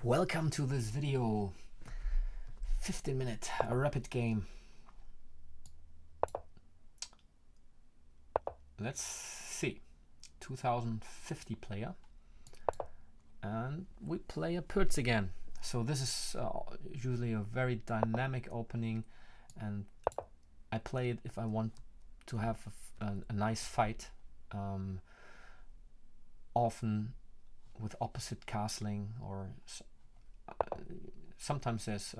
Welcome to this video. 15-minute rapid game. Let's see. 2050 player. And we play a Pürz again. So this is usually a very dynamic opening, and I play it if I want to have a nice fight, often with opposite castling, or sometimes there's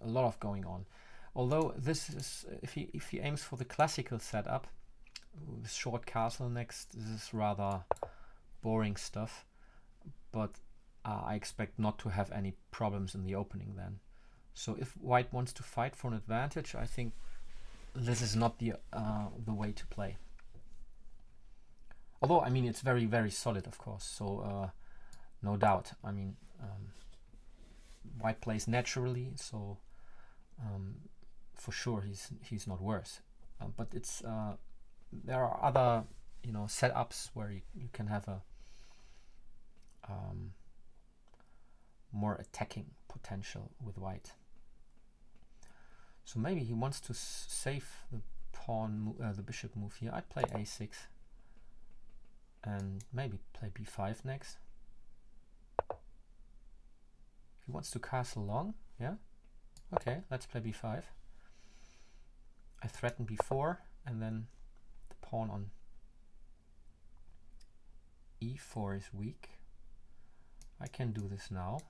a lot of going on. Although this is, if he aims for the classical setup with short castle next, this is rather boring stuff, but I expect not to have any problems in the opening then. So if white wants to fight for an advantage, I think this is not the way to play. Although, I mean, it's very, very solid, of course, so no doubt. I mean, white plays naturally, so for sure he's not worse. But it's there are other setups where you can have a more attacking potential with white. So maybe he wants to save the pawn, the bishop move here. I'd play a6 and maybe play b5 next. He wants to castle long, yeah? Okay, let's play b5. I threaten b4, and then the pawn on e4 is weak. I can do this now.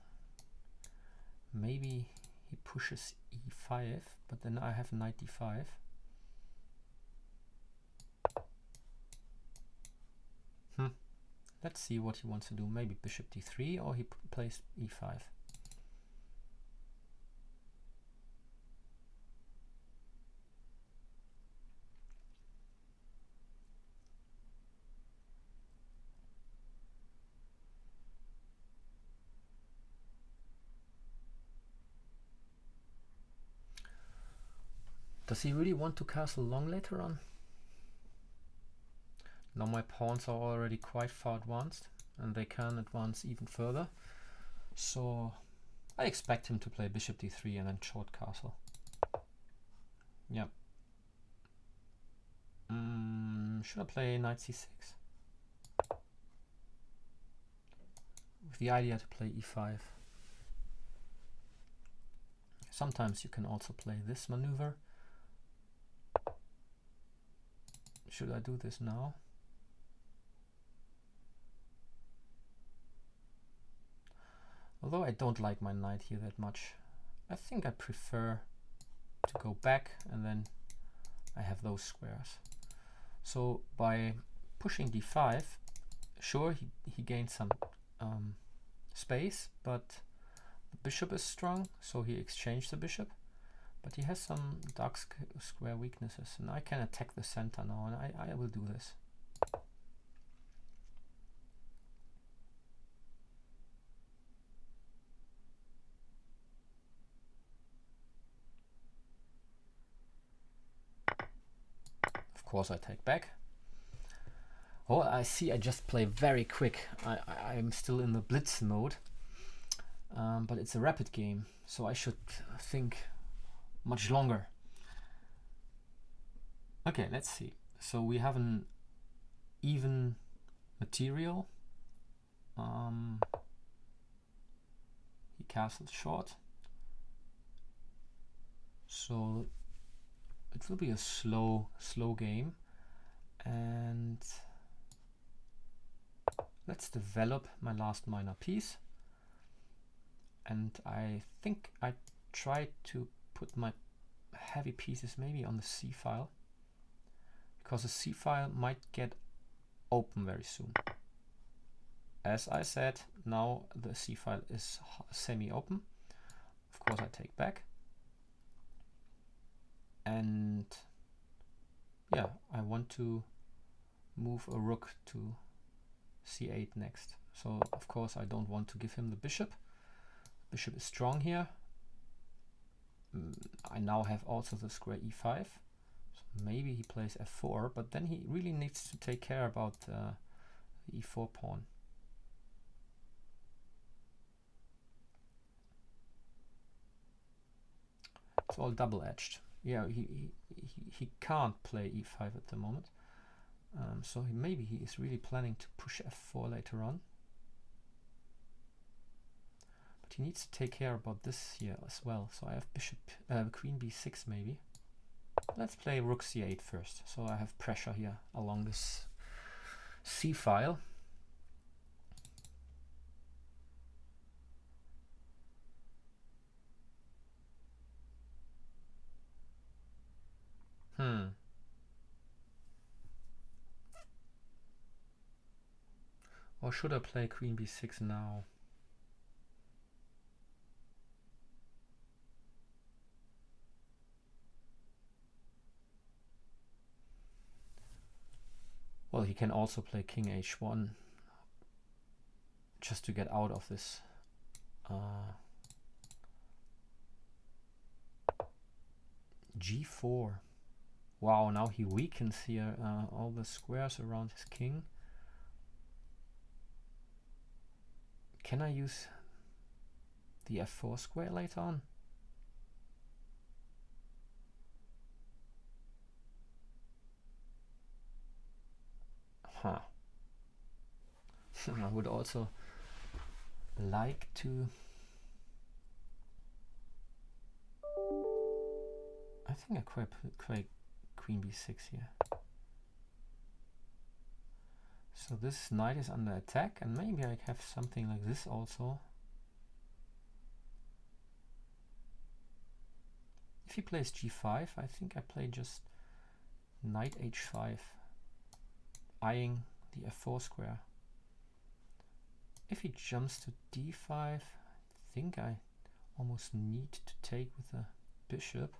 Maybe he pushes e5, but then I have knight d5. Let's see what he wants to do. Maybe bishop d3, or he plays e5. Does he really want to castle long later on? Now my pawns are already quite far advanced, and they can advance even further. So I expect him to play bishop d3 and then short castle. Yep. Should I play knight c6? With the idea to play e5. Sometimes you can also play this maneuver. Should I do this now? Although I don't like my knight here that much, I think I prefer to go back, and then I have those squares. So by pushing d5, sure, he gains some space, but the bishop is strong, so he exchanged the bishop. But he has some dark square weaknesses, and I can attack the center now, and I will do this. Of course I take back. Oh, I see, I just play very quick. I'm still in the blitz mode, but it's a rapid game, so I should think much longer. Okay, let's see. So we have an even material. He castles short, so it will be a slow game, and let's develop my last minor piece. And I think I try to put my heavy pieces maybe on the c file, because the c file might get open very soon. As I said, now the c file is semi-open. Of course I take back, and yeah, I want to move a rook to c8 next. So of course I don't want to give him the bishop. Bishop is strong here. I now have also the square e5, so maybe he plays f4, but then he really needs to take care about the e4 pawn. it's all double-edged. Yeah, he can't play e5 at the moment. So maybe he is really planning to push f4 later on. But he needs to take care about this here as well. So I have bishop, queen b6 maybe. Let's play rook c8 first. So I have pressure here along this c file. Or should I play queen b6 now? Well, he can also play king h1 just to get out of this. g4. Wow, now he weakens here all the squares around his king. Can I use the f4 square later on? Huh. I would also like to... I think I play queen b6 here. So this knight is under attack, and maybe I have something like this also. If he plays g5, I think I play just knight h5, eyeing the f4 square. If he jumps to d5, I think I almost need to take with the bishop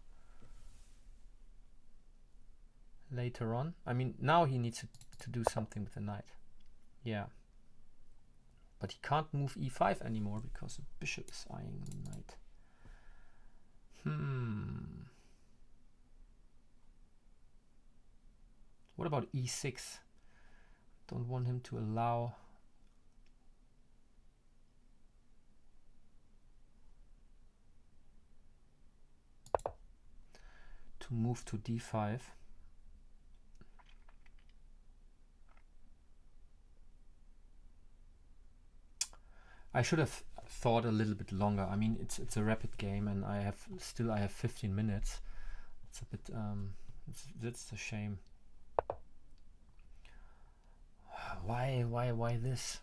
later on. I mean, now he needs to do something with the knight. Yeah. But he can't move e5 anymore because the bishop is eyeing the knight. What about e6? Don't want him to allow to move to d5. I should have thought a little bit longer. I mean, it's a rapid game, and I have 15 minutes. It's a bit that's a shame. Why this?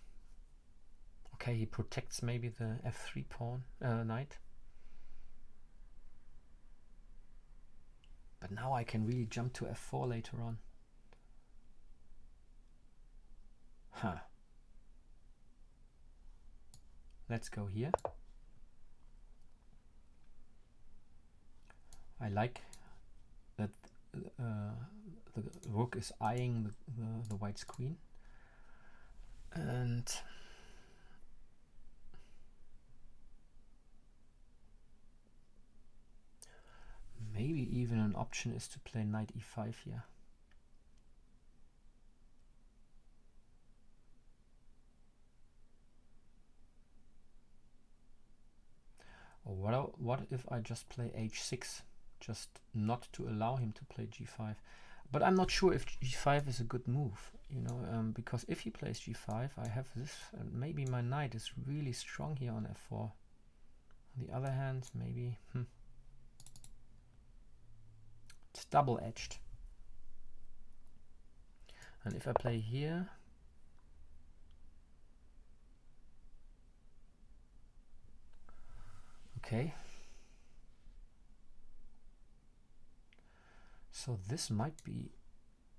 Okay, he protects maybe the f3 pawn knight. But now I can really jump to f4 later on. Huh. Let's go here. I like that the rook is eyeing the white's queen. And maybe even an option is to play knight e5 here. Or what if I just play h6, just not to allow him to play g5? But I'm not sure if g5 is a good move, you know, because if he plays g5, I have this, and maybe my knight is really strong here on f4. On the other hand, maybe it's double-edged. And if I play here, okay. So this might be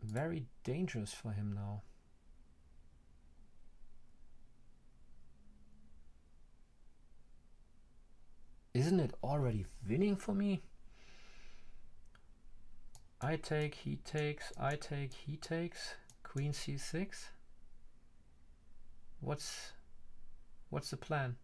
very dangerous for him now. Isn't it already winning for me? I take, he takes, I take, he takes, queen c6. What's the plan?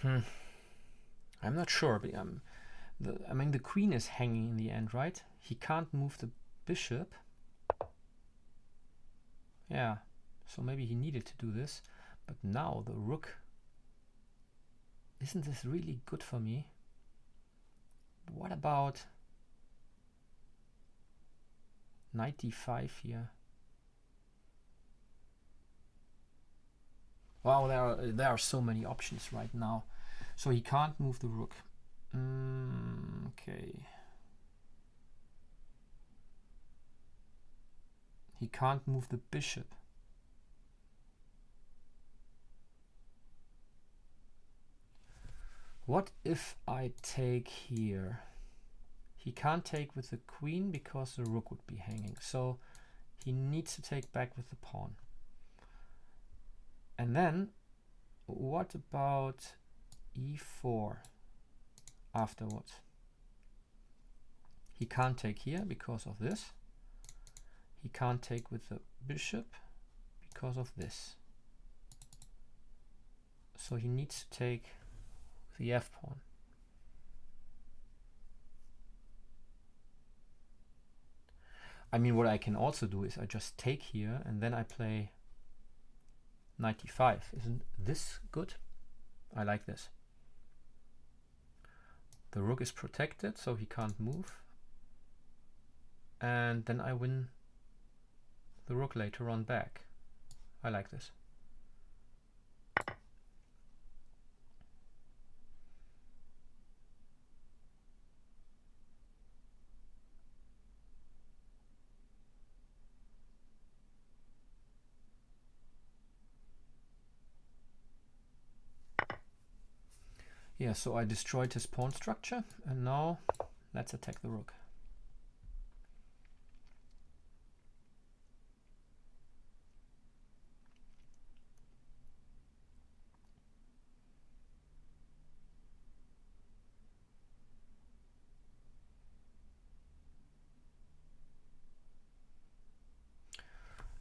I'm not sure, but I mean, the queen is hanging in the end, right? He can't move the bishop. Yeah, so maybe he needed to do this. But now the rook. Isn't this really good for me? What about knight d5 here? Wow, there are so many options right now. So he can't move the rook. Okay. He can't move the bishop. What if I take here? He can't take with the queen because the rook would be hanging. So he needs to take back with the pawn. And then what about e4 afterwards? He can't take here because of this. He can't take with the bishop because of this. So he needs to take the f pawn. I mean, what I can also do is I just take here and then I play knight d5. Isn't this good? I like this. The rook is protected, so he can't move. And then I win the rook later on back. I like this. Yeah, so I destroyed his pawn structure, and now let's attack the rook.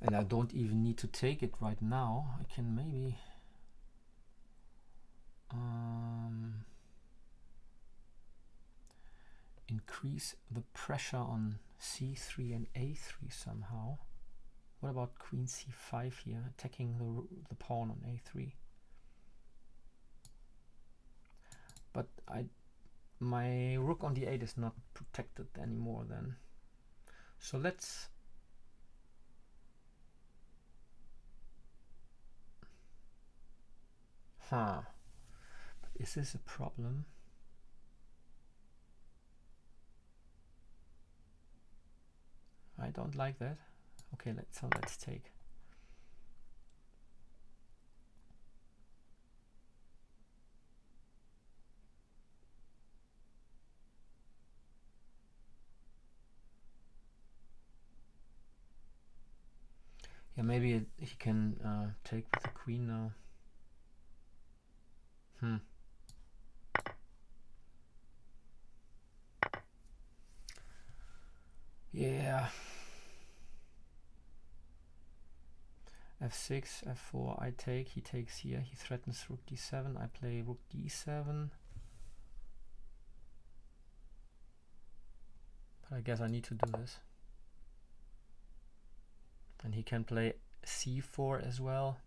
And I don't even need to take it right now. I can maybe increase the pressure on c3 and a3 somehow. What about queen c5 here, attacking the pawn on a3? But my rook on d8 is not protected anymore then. So let's but is this a problem? I don't like that. Okay, let's take. Yeah, maybe he can take with the queen now. Yeah. f6, f4, I take, he takes here, he threatens rook d7, I play rook d7. But I guess I need to do this. And he can play c4 as well.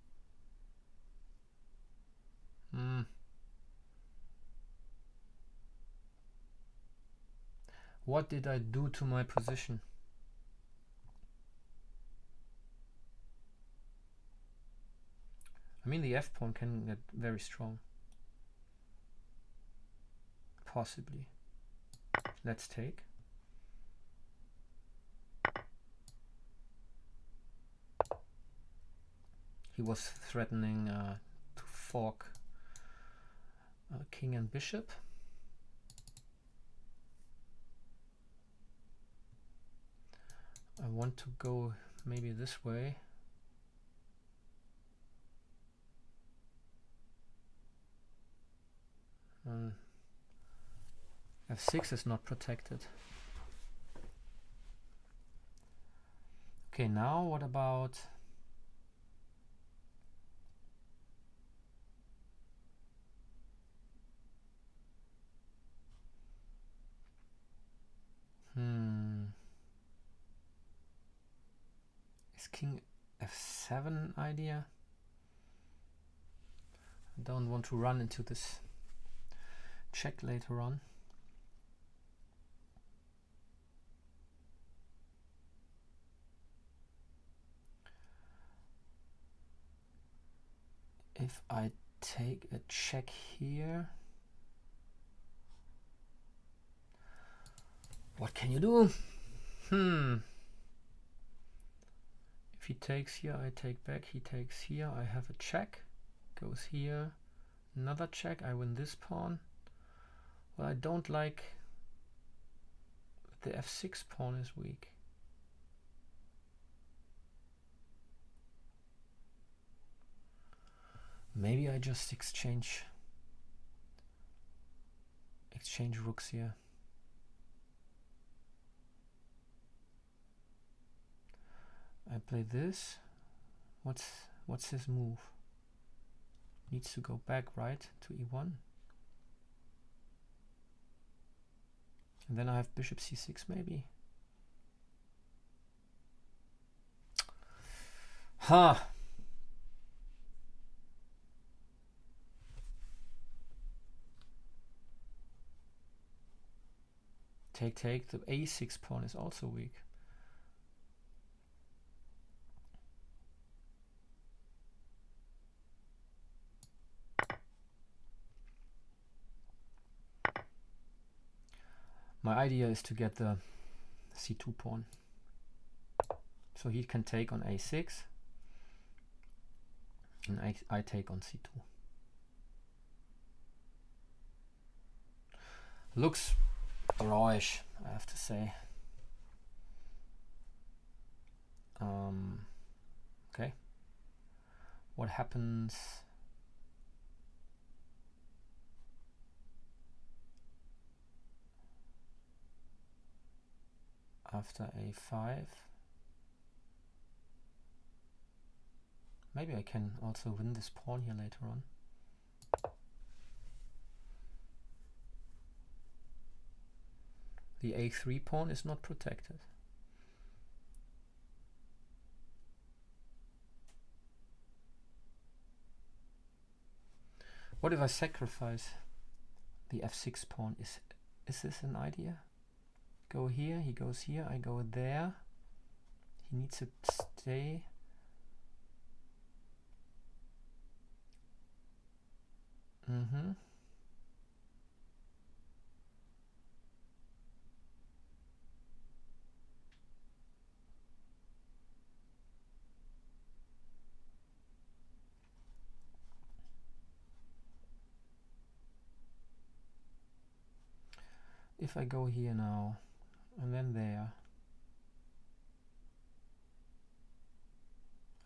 What did I do to my position? I mean, the f pawn can get very strong. Possibly. Let's take. He was threatening to fork king and bishop. I want to go maybe this way. f6 is not protected. Okay, now what about king f7 an idea? I don't want to run into this check later on. If I take a check here, what can you do? If he takes here, I take back. He takes here, I have a check. Goes here, another check. I win this pawn. Well, I don't like the f6 pawn is weak. Maybe I just exchange rooks here. I play this. What's his move? Needs to go back, right, to e1. And then I have bishop c6 maybe. Huh. Take. The a6 pawn is also weak. My idea is to get the c2 pawn. So he can take on a6 and I take on c2. Looks drawish, I have to say. Okay. What happens after a5? Maybe I can also win this pawn here later on. The a3 pawn is not protected. What if I sacrifice the f6 pawn? Is this an idea? Go here, he goes here, I go there. He needs to stay. If I go here now and then there,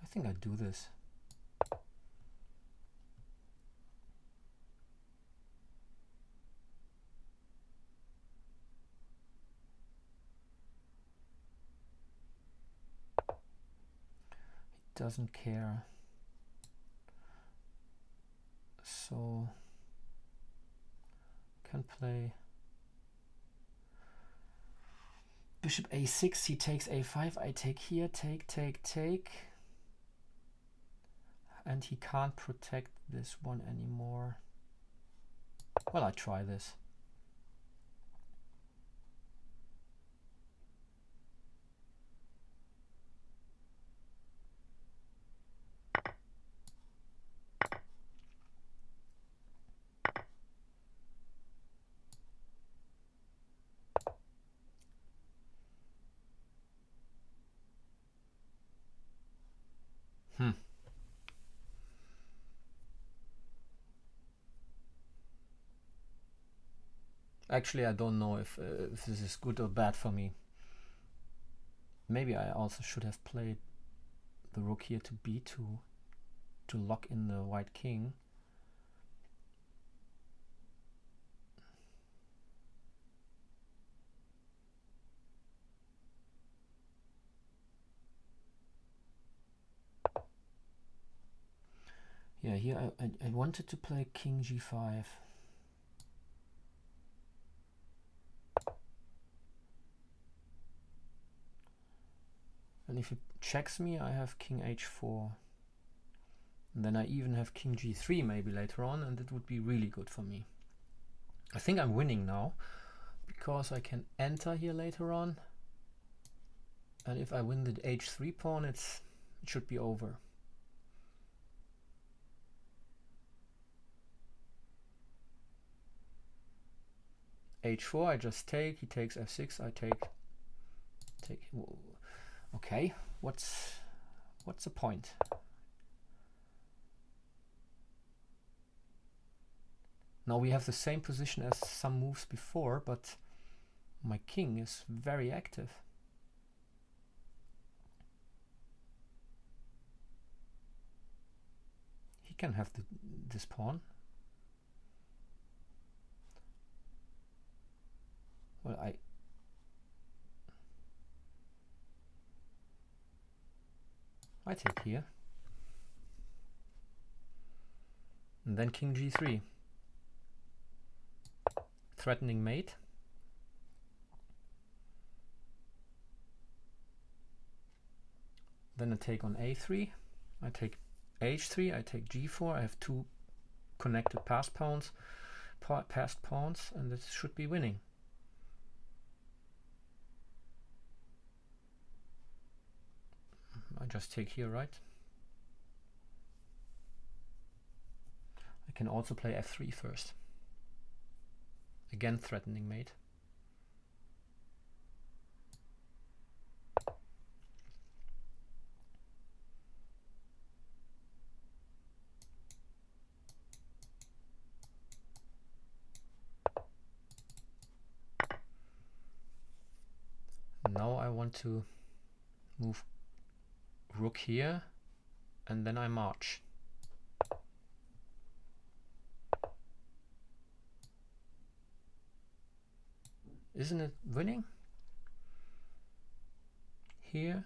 I think I do this. He doesn't care. So can play bishop a6, he takes a5, I take here, take. And he can't protect this one anymore. Well, I try this. Actually, I don't know if this is good or bad for me. Maybe I also should have played the rook here to b2 to lock in the white king. Yeah, here I wanted to play king g5. And if it checks me, I have king h4. And then I even have king g3 maybe later on, and it would be really good for me. I think I'm winning now, because I can enter here later on. And if I win the h3 pawn, it should be over. h4, I just take, he takes f6, I take. Okay, what's the point? Now we have the same position as some moves before, but my king is very active. He can have this pawn. Well, I take here. And then king g3. Threatening mate. Then I take on a3. I take h3. I take g4. I have two connected passed pawns, and this should be winning. I just take here, right? I can also play f3 first. Again, threatening mate. Now I want to move rook here, and then I march. Isn't it winning? Here.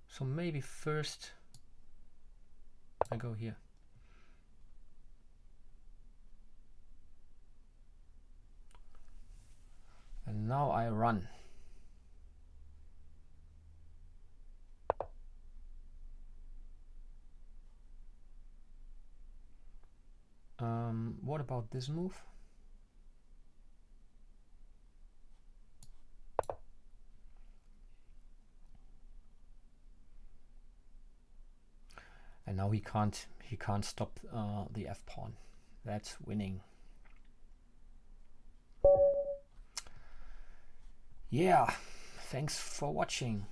So maybe first I go here. And now I run. What about this move? And now he can't stop the f pawn. That's winning. Yeah, thanks for watching.